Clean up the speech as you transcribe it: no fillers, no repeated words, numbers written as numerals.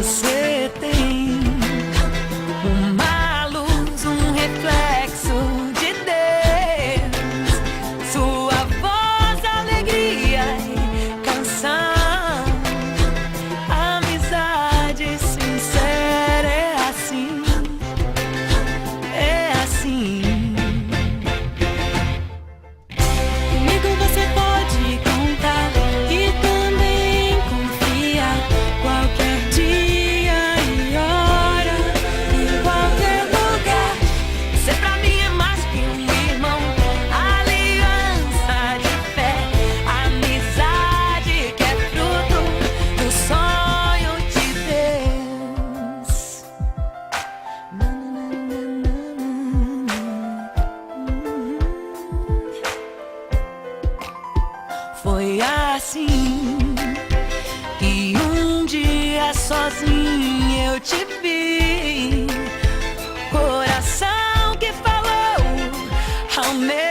Você tem uma luz, um reflexo de Deus. Sua voz, alegria e canção. Amizade sincera é assim, é assim. Comigo você pode contar e também confiar. Qualquer dia e hora, em qualquer lugar. Você pra mim é mais que um irmão, aliança de fé, amizade que é fruto do sonho de Deus. Foi assim que um dia sozinho eu te vi. Coração que falou ao meu